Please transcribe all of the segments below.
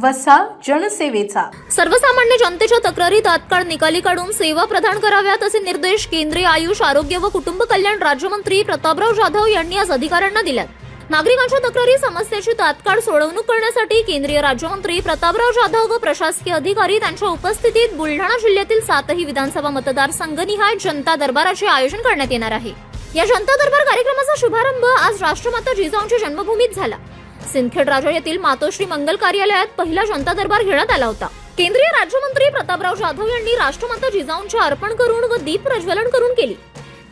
वसा जनसेवेचा. सर्वसामान्य जनतेच्या तक्रारी तात्काळ निकाली काढून सेवा प्रदान कराव्यात असे निर्देश केंद्रीय आयुष आरोग्य व कुटुंब कल्याण राज्यमंत्री प्रतापराव जाधव यांनी आज अधिकाऱ्यांना दिल्यात. नागरिकांच्या तक्रारी समस्येची तात्काळ सोडवणूक करण्यासाठी केंद्रीय राज्यमंत्री प्रतापराव जाधव व प्रशासकीय अधिकारी त्यांच्या उपस्थितीत बुलढाणा जिल्ह्यातील 7ही विधानसभा मतदारसंघनिहाय जनता दरबाराचे आयोजन करण्यात येणार आहे. या जनता दरबार कार्यक्रमाचा शुभारंभ आज राष्ट्रमाता जिजाऊंच्या जन्मभूमीत झाला. सिंदखेड राजा येथील मातोश्री मंगल कार्यालयात पहिला जनता दरबार घेण्यात आला होता. केंद्रीय राज्यमंत्री प्रतापराव जाधव यांनी राष्ट्रमाता जिजाऊंचे अर्पण करून व दीप प्रज्वलन करून केली.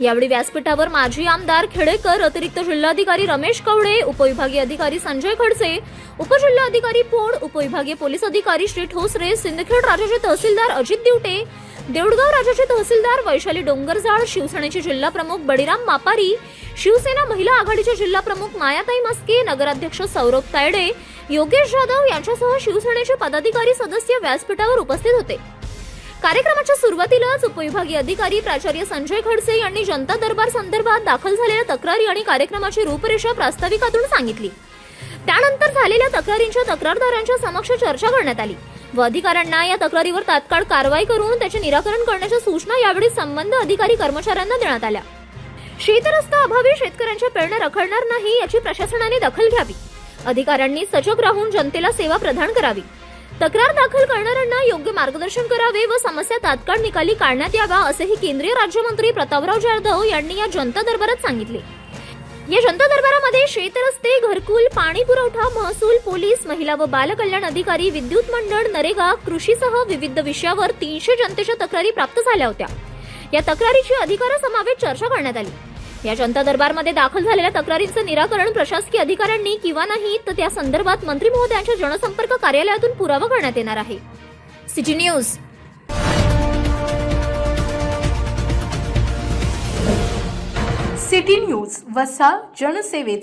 यावेळी व्यासपीठावर माजी आमदार खेडेकर, अतिरिक्त जिल्हाधिकारी रमेश कवडे, उपविभागीय अधिकारी संजय खडसे, उपजिल्हाधिकारी पोड, उपविभागीय पोलीस अधिकारी श्री ठोसरे, सिंदखेड राजाचे तहसीलदार अजित दिवटे, देऊळगाव राजाचे तहसीलदार वैशाली डोंगरजाळ, शिवसेनेचे जिल्हा प्रमुख बडीराम मापारी, शिवसेना महिला आघाडीचे जिल्हा प्रमुख मायाताई मस्के, नगराध्यक्ष सौरभ तायडे, योगेश जाधव यांच्यासह शिवसेनेचे पदाधिकारी सदस्य व्यासपीठावर उपस्थित होते. कार्यक्रमाच्या सुरुवातीलाच उपविभागीय अधिकारी प्राचार्य संजय खडसे यांनी जनता दरबार संदर्भात दाखल झालेल्या तक्रारी आणि कार्यक्रमाची रूपरेषा प्रास्ताविकातून सांगितली. त्यानंतर झालेल्या तक्रारींच्या तक्रारदारांच्या समक्ष चर्चा करण्यात आली व अधिकाऱ्यांना या तक्रारीवर तात्काळ कारवाई करून त्याचे निराकरण करण्याच्या सूचना यावेळी संबंध अधिकारी कर्मचाऱ्यांना देण्यात आल्या. शेतरस्ता अभावी शेतकऱ्यांच्या पेरण्या रखडणार नाही याची प्रशासनाने दखल घ्यावी. अधिकाऱ्यांनी सजग राहून जनतेला सेवा प्रदान करावी. तक्रार दाखल करणाऱ्यांना योग्य मार्गदर्शन करावे व समस्या तात्काळ निकाली काढण्यात यावा असेही केंद्रीय राज्यमंत्री प्रतापराव जाधव यांनी या जनता दरबारात सांगितले. या जनता दरबारामध्ये शेतरस्ते, घरकुल, पाणी पुरवठा, महसूल, पोलीस, महिला व बाल कल्याण अधिकारी, विद्युत मंडळ, नरेगा, कृषीसह विविध विषयावर 300 जनतेच्या तक्रारी प्राप्त झाल्या होत्या. या तक्रारीची अधिकाऱ्यासमवेत चर्चा करण्यात आली. या जनता दरबारमध्ये दाखल झालेल्या तक्रारींचं निराकरण प्रशासकीय अधिकाऱ्यांनी किंवा नाही तर त्या संदर्भात मंत्री महोदयांच्या जनसंपर्क कार्यालयातून पुरावा करण्यात येणार आहे. City news. सिटी न्यूज वसा जनसेवेचा.